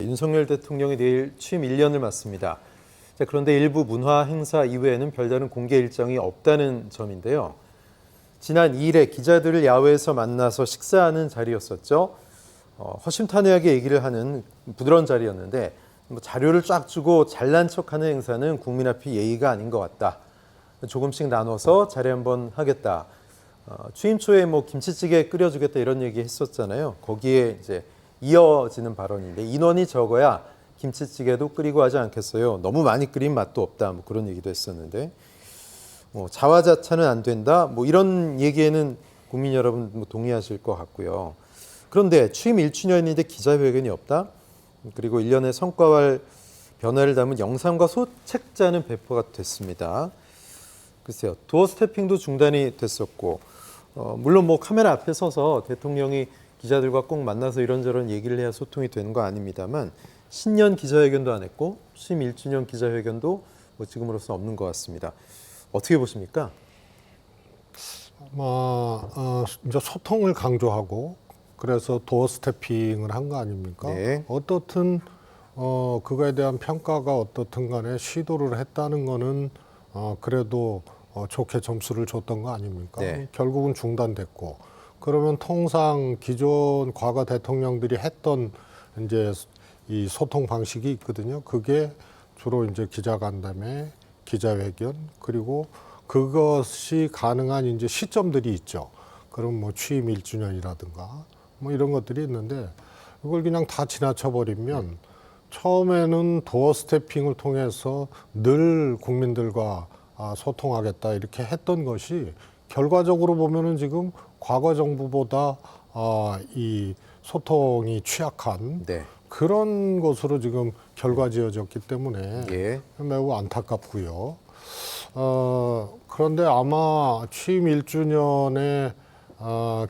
윤석열 대통령이 내일 취임 1년을 맞습니다. 자, 그런데 일부 문화 행사 이외에는 별다른 공개 일정이 없다는 점인데요. 지난 2일에 기자들을 야외에서 만나서 식사하는 자리였었죠. 허심탄회하게 얘기를 하는 부드러운 자리였는데 자료를 쫙 주고 잘난 척하는 행사는 국민 앞이 예의가 아닌 것 같다. 조금씩 나눠서 자리 한번 하겠다. 취임 초에 김치찌개 끓여주겠다 이런 얘기 했었잖아요. 거기에 이제 이어지는 발언인데 인원이 적어야 김치찌개도 끓이고 하지 않겠어요. 너무 많이 끓인 맛도 없다. 그런 얘기도 했었는데 자화자찬은 안 된다. 이런 얘기에는 국민 여러분 동의하실 것 같고요. 그런데 취임 1주년인데 기자회견이 없다. 그리고 1년의 성과와 변화를 담은 영상과 소책자는 배포가 됐습니다. 글쎄요, 도어 스태핑도 중단이 됐었고, 물론 카메라 앞에 서서 대통령이 기자들과 꼭 만나서 이런저런 얘기를 해야 소통이 되는 거 아닙니다만 신년 기자회견도 안 했고 취임 1주년 기자회견도 지금으로서 없는 것 같습니다. 어떻게 보십니까? 이제 소통을 강조하고 그래서 도어 스태핑을 한 거 아닙니까? 네. 어떻든 그거에 대한 평가가 어떻든 간에 시도를 했다는 거는 그래도 좋게 점수를 줬던 거 아닙니까? 네. 결국은 중단됐고 그러면 통상 기존 과거 대통령들이 했던 이제 이 소통 방식이 있거든요. 그게 주로 이제 기자간담회, 기자회견 그리고 그것이 가능한 이제 시점들이 있죠. 그럼 취임 1주년이라든가 이런 것들이 있는데 이걸 그냥 다 지나쳐 버리면 처음에는 도어 스태핑을 통해서 늘 국민들과 소통하겠다 이렇게 했던 것이 결과적으로 보면은 지금 과거 정부보다 이 소통이 취약한 네. 그런 것으로 지금 결과지어졌기 때문에 예. 매우 안타깝고요. 그런데 아마 취임 1주년에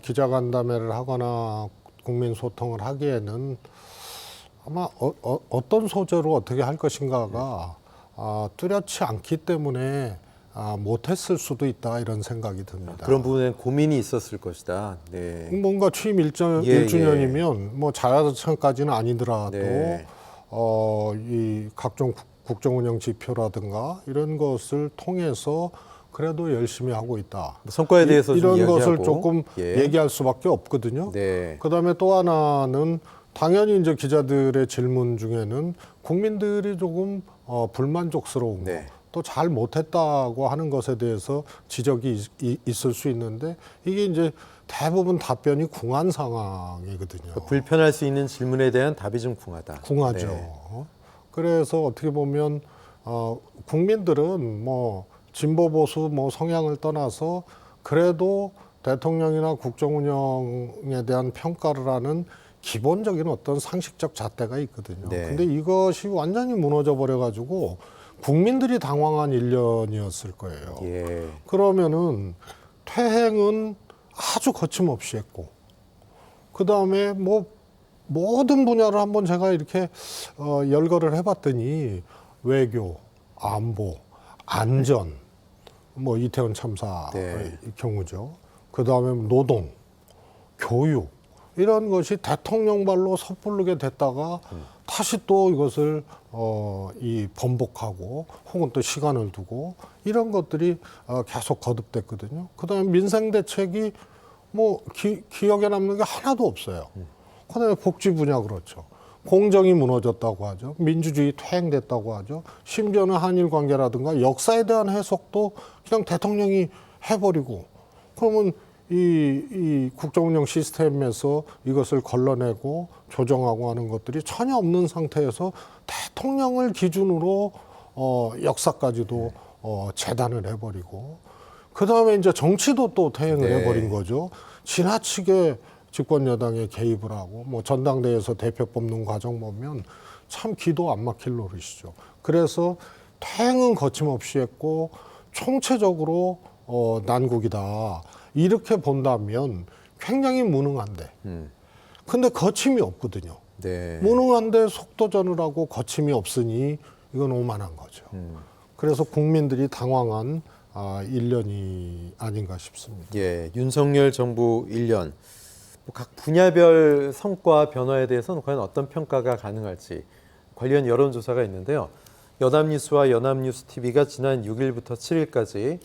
기자간담회를 하거나 국민 소통을 하기에는 아마 어떤 소재로 어떻게 할 것인가가 뚜렷치 않기 때문에 못했을 수도 있다 이런 생각이 듭니다. 그런 부분에 고민이 있었을 것이다. 네. 뭔가 취임 1주년이면 자야자찬까지는 아니더라도 네. 이 각종 국정운영 지표라든가 이런 것을 통해서 그래도 열심히 하고 있다. 성과에 대해서 좀 이런 것을 이야기하고. 조금 예. 얘기할 수밖에 없거든요. 네. 그다음에 또 하나는 당연히 이제 기자들의 질문 중에는 국민들이 조금 불만족스러운 네. 거, 또 잘 못했다고 하는 것에 대해서 지적이 있을 수 있는데 이게 이제 대부분 답변이 궁한 상황이거든요. 불편할 수 있는 질문에 대한 답이 좀 궁하다. 궁하죠. 네. 그래서 어떻게 보면 국민들은 진보 보수 성향을 떠나서 그래도 대통령이나 국정운영에 대한 평가를 하는 기본적인 어떤 상식적 잣대가 있거든요. 네. 근데 이것이 완전히 무너져 버려 가지고 국민들이 당황한 1년이었을 거예요. 예. 그러면은 퇴행은 아주 거침없이 했고 그다음에 모든 분야를 한번 제가 이렇게 열거를 해봤더니 외교, 안보, 안전, 이태원 참사의 네. 경우죠. 그다음에 노동, 교육 이런 것이 대통령 발로 섣부르게 됐다가 다시 또 이것을 번복하고 혹은 또 시간을 두고 이런 것들이 계속 거듭됐거든요. 그다음에 민생 대책이 기억에 남는 게 하나도 없어요. 그다음에 복지 분야 그렇죠. 공정이 무너졌다고 하죠. 민주주의 퇴행됐다고 하죠. 심지어는 한일 관계라든가 역사에 대한 해석도 그냥 대통령이 해버리고 그러면 이 국정운영 시스템에서 이것을 걸러내고 조정하고 하는 것들이 전혀 없는 상태에서 대통령을 기준으로 역사까지도 재단을 해버리고 그 다음에 이제 정치도 또 퇴행을 네. 해버린 거죠. 지나치게 집권 여당에 개입을 하고 전당대회에서 대표 뽑는 과정 보면 참 기도 안 막힐 노릇이죠. 그래서 퇴행은 거침없이 했고 총체적으로 난국이다. 이렇게 본다면 굉장히 무능한데. 근데 거침이 없거든요. 네. 무능한데 속도전을 하고 거침이 없으니 이건 오만한 거죠. 그래서 국민들이 당황한 1년이 아닌가 싶습니다. 예, 윤석열 정부 1년. 각 분야별 성과 변화에 대해서는 과연 어떤 평가가 가능할지 관련 여론조사가 있는데요. 연합뉴스와 연합뉴스TV가 지난 6일부터 7일까지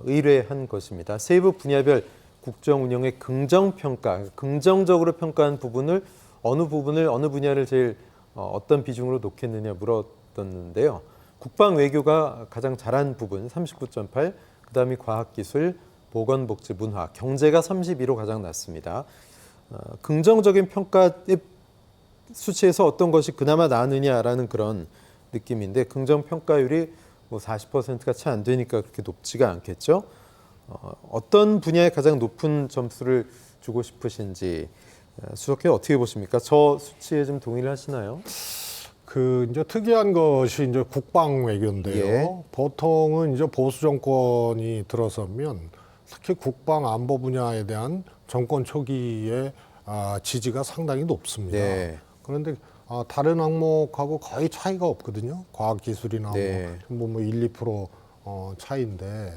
의뢰한 것입니다. 세부 분야별 국정 운영의 긍정평가, 긍정적으로 평가한 부분을 어느 분야를 제일 어떤 비중으로 놓겠느냐 물었는데요. 국방 외교가 가장 잘한 부분 39.8, 그다음이 과학기술, 보건복지, 문화, 경제가 32로 가장 낮습니다. 긍정적인 평가의 수치에서 어떤 것이 그나마 나으느냐라는 그런 느낌인데 긍정평가율이 뭐 40%가 채 안 되니까 그렇게 높지가 않겠죠. 어떤 분야에 가장 높은 점수를 주고 싶으신지 수석회 어떻게 보십니까? 저 수치에 좀 동의를 하시나요? 그 이제 특이한 것이 이제 국방 외교인데요. 예. 보통은 이제 보수 정권이 들어서면 특히 국방 안보 분야에 대한 정권 초기의 지지가 상당히 높습니다. 네. 그런데 다른 항목하고 거의 차이가 없거든요. 과학기술이나 네. 뭐 1, 2% 차이인데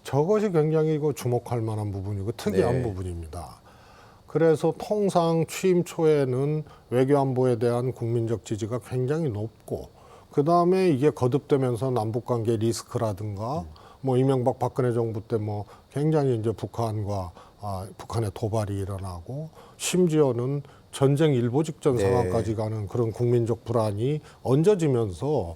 저것이 굉장히 이거 주목할 만한 부분이고 특이한 네. 부분입니다. 그래서 통상 취임 초에는 외교안보에 대한 국민적 지지가 굉장히 높고 그 다음에 이게 거듭되면서 남북관계 리스크라든가 뭐 이명박 박근혜 정부 때 뭐 굉장히 이제 북한과 북한의 도발이 일어나고 심지어는 전쟁 일보 직전 네. 상황까지 가는 그런 국민적 불안이 얹어지면서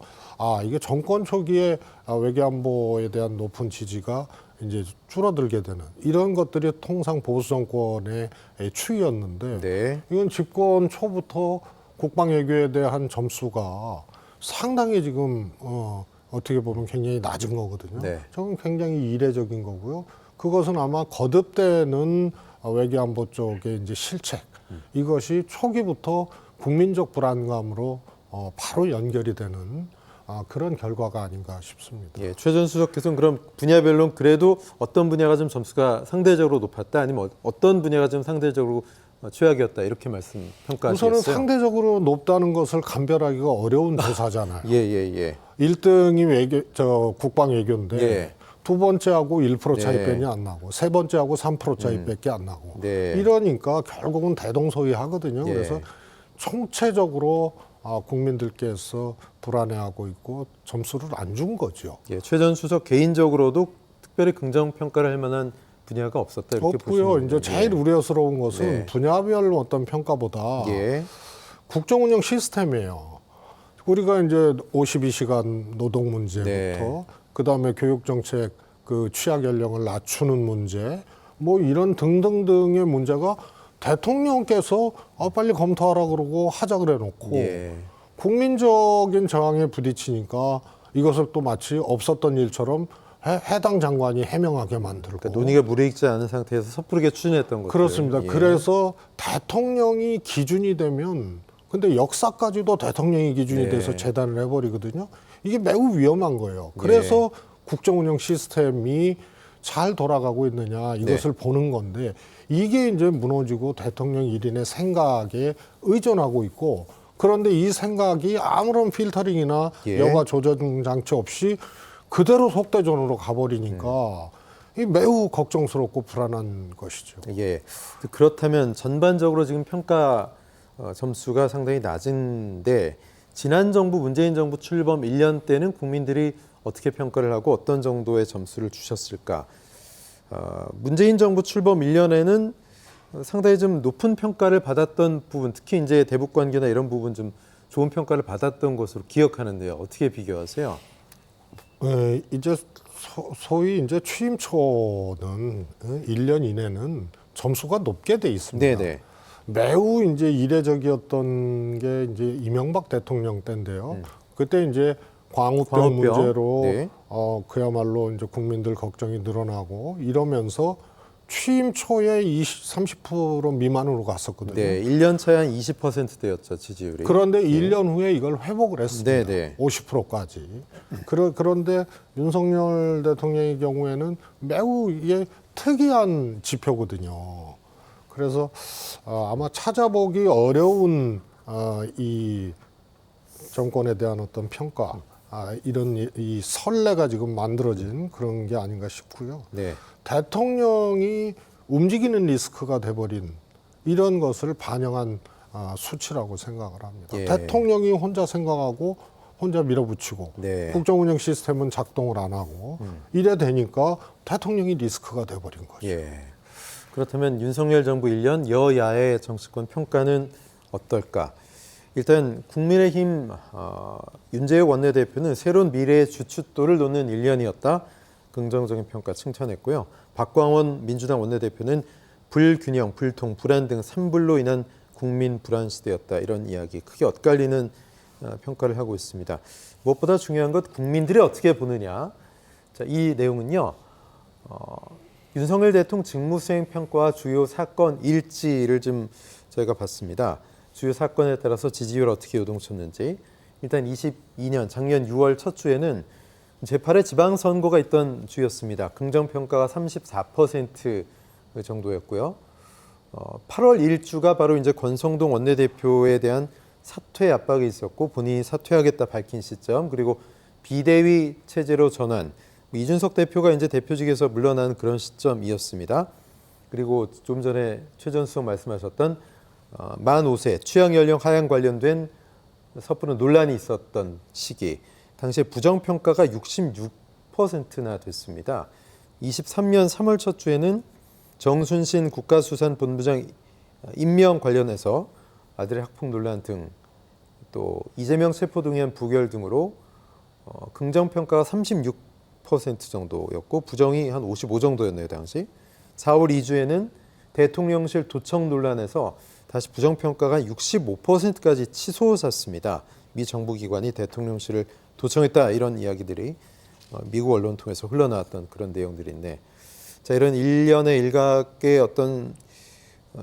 이게 정권 초기에 외교안보에 대한 높은 지지가 이제 줄어들게 되는 이런 것들이 통상 보수 정권의 추이였는데 네. 이건 집권 초부터 국방 외교에 대한 점수가 상당히 지금 어떻게 보면 굉장히 낮은 거거든요. 네. 저건 굉장히 이례적인 거고요. 그것은 아마 거듭되는 외교안보 쪽의 이제 실책 이것이 초기부터 국민적 불안감으로 바로 연결이 되는 그런 결과가 아닌가 싶습니다. 예, 최 전 수석께서는 그럼 분야별로 그래도 어떤 분야가 좀 점수가 상대적으로 높았다, 아니면 어떤 분야가 좀 상대적으로 최악이었다 이렇게 평가하시겠어요? 우선은 상대적으로 높다는 것을 감별하기가 어려운 조사잖아요. 예. 1등이 국방 외교인데 예. 두 번째하고 1% 차이밖에 네. 안 나고 세 번째하고 3% 차이밖에 안 나고 네. 이러니까 결국은 대동소이하거든요. 예. 그래서 총체적으로 국민들께서 불안해하고 있고 점수를 안 준 거죠. 예, 최 전 수석 개인적으로도 특별히 긍정 평가를 할 만한 분야가 없었다 이렇게 없고요. 보시는 이제 제일 우려스러운 것은 네. 분야별 어떤 평가보다 예. 국정운영 시스템이에요. 우리가 이제 52시간 노동 문제부터 네. 그다음에 교육정책 그 취약 연령을 낮추는 문제 뭐 이런 등등등의 문제가 대통령께서 빨리 검토하라 그러고 하자 그래 놓고 예. 국민적인 저항에 부딪히니까 이것을 또 마치 없었던 일처럼 해당 장관이 해명하게 만들고 그러니까 논의가 무르익지 않은 상태에서 섣부르게 추진했던 거죠. 그렇습니다. 그래서 대통령이 기준이 되면 근데 역사까지도 대통령이 기준이 네. 돼서 재단을 해버리거든요. 이게 매우 위험한 거예요. 그래서 국정운영 시스템이 잘 돌아가고 있느냐 이것을 보는 건데 이게 이제 무너지고 대통령 1인의 생각에 의존하고 있고 그런데 이 생각이 아무런 필터링이나 여과 조정 장치 없이 그대로 속대전으로 가버리니까 이 매우 걱정스럽고 불안한 것이죠. 예. 그렇다면 전반적으로 지금 평가 점수가 상당히 낮은데 지난 정부 문재인 정부 출범 1년 때는 국민들이 어떻게 평가를 하고 어떤 정도의 점수를 주셨을까? 문재인 정부 출범 1년에는 상당히 좀 높은 평가를 받았던 부분, 특히 이제 대북 관계나 이런 부분 좀 좋은 평가를 받았던 것으로 기억하는데요. 어떻게 비교하세요? 이제 소위 이제 취임 초는 1년 이내는 점수가 높게 돼 있습니다. 네네. 매우 이제 이례적이었던 게 이제 이명박 대통령 때인데요. 그때 이제 광우병 문제로 네. 그야말로 이제 국민들 걱정이 늘어나고 이러면서 취임 초에 30% 미만으로 갔었거든요. 네, 1년 차에 한 20%대였죠, 지지율이. 그런데 1년 후에 이걸 회복을 했습니다. 네네. 50%까지. 그런데 윤석열 대통령의 경우에는 매우 이게 특이한 지표거든요. 그래서 아마 찾아보기 어려운 이 정권에 대한 어떤 평가, 이런 이 선례가 지금 만들어진 그런 게 아닌가 싶고요. 네. 대통령이 움직이는 리스크가 돼버린 이런 것을 반영한 수치라고 생각을 합니다. 예. 대통령이 혼자 생각하고 혼자 밀어붙이고 네. 국정운영 시스템은 작동을 안 하고 이래 되니까 대통령이 리스크가 돼버린 거죠. 예. 그렇다면 윤석열 정부 1년 여야의 정치권 평가는 어떨까? 일단 국민의힘 윤재욱 원내대표는 새로운 미래의 주춧돌을 놓는 1년이었다. 긍정적인 평가 칭찬했고요. 박광원 민주당 원내대표는 불균형, 불통, 불안 등 산불로 인한 국민 불안 시대였다. 이런 이야기 크게 엇갈리는 평가를 하고 있습니다. 무엇보다 중요한 것 국민들이 어떻게 보느냐. 자, 이 내용은요. 윤석열 대통령 직무수행 평가와 주요 사건 일지를 좀 저희가 봤습니다. 주요 사건에 따라서 지지율 어떻게 요동쳤는지. 일단 22년 작년 6월 첫 주에는 제8회 지방선거가 있던 주였습니다. 긍정평가가 34% 정도였고요. 8월 1주가 바로 이제 권성동 원내대표에 대한 사퇴 압박이 있었고 본인이 사퇴하겠다 밝힌 시점, 그리고 비대위 체제로 전환, 이준석 대표가 이제 대표직에서 물러난 그런 시점이었습니다. 그리고 좀 전에 최전수석 말씀하셨던 만 5세 취향 연령 하향 관련된 섣부른 논란이 있었던 시기, 당시에 부정평가가 66%나 됐습니다. 23년 3월 첫 주에는 정순신 국가수산본부장 임명 관련해서 아들의 학폭 논란 등 또 이재명 체포동의안 부결 등으로 긍정평가가 36% 정도였고 부정이 한 55 정도였네요, 당시. 4월 2주에는 대통령실 도청 논란에서 다시 부정평가가 65%까지 치솟았습니다. 미 정부기관이 대통령실을 도청했다, 이런 이야기들이 미국 언론 통해서 흘러나왔던 그런 내용들인데, 자, 이런 일련의 일각의 어떤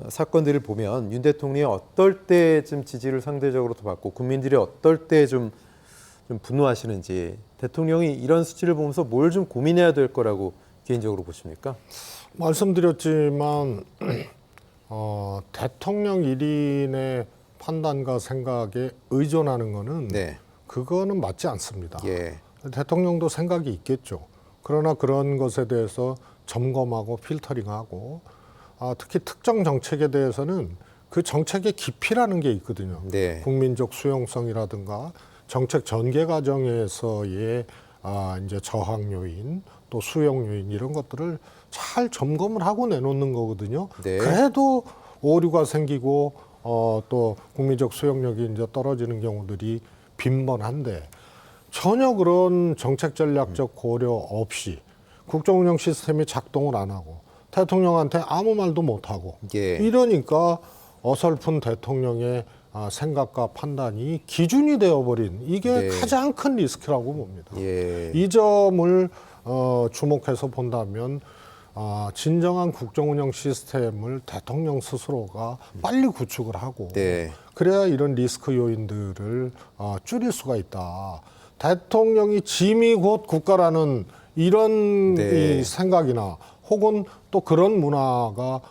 사건들을 보면 윤 대통령이 어떨 때 좀 지지를 상대적으로 더 받고 국민들이 어떨 때 좀 분노하시는지, 대통령이 이런 수치를 보면서 뭘 좀 고민해야 될 거라고 개인적으로 보십니까? 말씀드렸지만 대통령 1인의 판단과 생각에 의존하는 거는 네. 그거는 맞지 않습니다. 예. 대통령도 생각이 있겠죠. 그러나 그런 것에 대해서 점검하고 필터링하고 특히 특정 정책에 대해서는 그 정책의 깊이라는 게 있거든요. 네. 국민적 수용성이라든가 정책 전개 과정에서의 이제 저항 요인 또 수용 요인 이런 것들을 잘 점검을 하고 내놓는 거거든요. 네. 그래도 오류가 생기고 또 국민적 수용력이 이제 떨어지는 경우들이 빈번한데 전혀 그런 정책 전략적 고려 없이 국정운영 시스템이 작동을 안 하고 대통령한테 아무 말도 못 하고 예. 이러니까 어설픈 대통령의 생각과 판단이 기준이 되어버린 이게 네. 가장 큰 리스크라고 봅니다. 예. 이 점을 주목해서 본다면 진정한 국정운영 시스템을 대통령 스스로가 빨리 구축을 하고 네. 그래야 이런 리스크 요인들을 줄일 수가 있다. 대통령이 짐이 곧 국가라는 이런 네. 이 생각이나 혹은 또 그런 문화가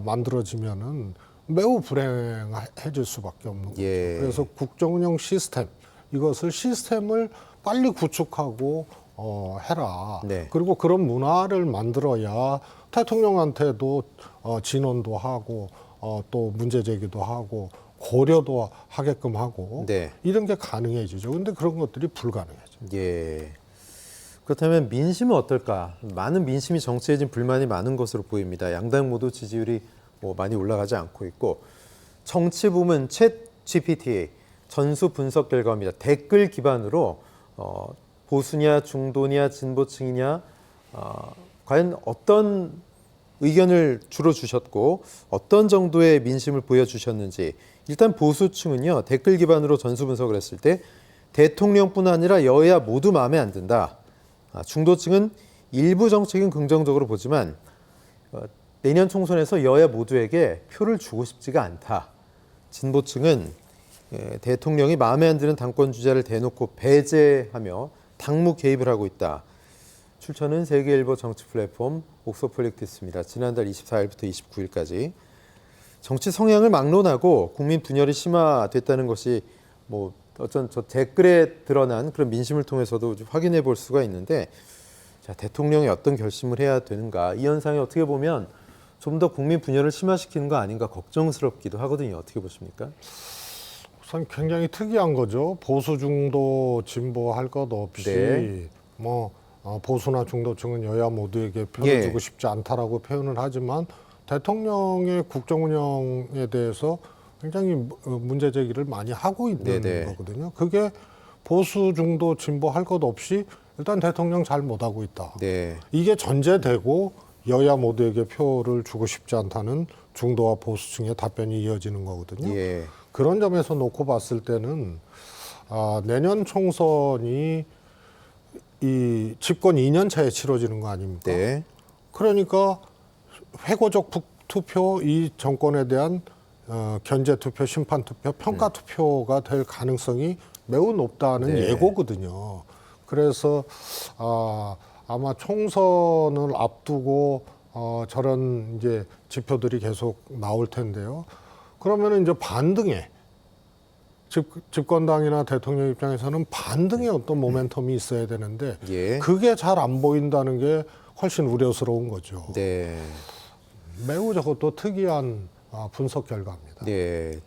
만들어지면은 매우 불행해질 수밖에 없는 거죠. 예. 그래서 국정운영 시스템 이것을 시스템을 빨리 구축하고 해라. 네. 그리고 그런 문화를 만들어야 대통령한테도 진언도 하고 또 문제 제기도 하고 고려도 하게끔 하고 네. 이런 게 가능해지죠. 근데 그런 것들이 불가능해져. 예. 그렇다면 민심은 어떨까? 많은 민심이 정치에 지금 불만이 많은 것으로 보입니다. 양당 모두 지지율이 많이 올라가지 않고 있고, 정치 부문 챗 GPT 전수 분석 결과입니다. 댓글 기반으로 보수냐 중도냐 진보층이냐 과연 어떤 의견을 주로 주셨고 어떤 정도의 민심을 보여주셨는지. 일단 보수층은요, 댓글 기반으로 전수 분석을 했을 때 대통령뿐 아니라 여야 모두 마음에 안 든다. 중도층은 일부 정책은 긍정적으로 보지만 내년 총선에서 여야 모두에게 표를 주고 싶지가 않다. 진보층은 대통령이 마음에 안 드는 당권 주자를 대놓고 배제하며 당무 개입을 하고 있다. 출처는 세계일보 정치 플랫폼 옥소폴리티스입니다. 지난달 24일부터 29일까지. 정치 성향을 막론하고 국민 분열이 심화됐다는 것이 어떤 저 댓글에 드러난 그런 민심을 통해서도 확인해 볼 수가 있는데, 자, 대통령이 어떤 결심을 해야 되는가, 이 현상이 어떻게 보면 좀 더 국민 분열을 심화시키는 거 아닌가 걱정스럽기도 하거든요. 어떻게 보십니까? 우선 굉장히 특이한 거죠. 보수 중도 진보 할 것 없이 네. 보수나 중도층은 여야 모두에게 표를 예. 주고 싶지 않다라고 표현을 하지만 대통령의 국정 운영에 대해서 굉장히 문제 제기를 많이 하고 있는 네네. 거거든요. 그게 보수 중도 진보 할 것 없이 일단 대통령 잘 못하고 있다. 네. 이게 전제되고 여야 모두에게 표를 주고 싶지 않다는 중도와 보수층의 답변이 이어지는 거거든요. 예. 그런 점에서 놓고 봤을 때는 내년 총선이 이 집권 2년 차에 치러지는 거 아닙니까? 네. 그러니까 회고적 투표, 이 정권에 대한 견제 투표, 심판 투표, 평가 투표가 될 가능성이 매우 높다는 네. 예고거든요. 그래서 아마 총선을 앞두고 저런 이제 지표들이 계속 나올 텐데요. 그러면은 이제 반등에 집권당이나 대통령 입장에서는 반등의 어떤 모멘텀이 있어야 되는데 예. 그게 잘 안 보인다는 게 훨씬 우려스러운 거죠. 네. 매우 저것도 특이한 분석 결과입니다. 네.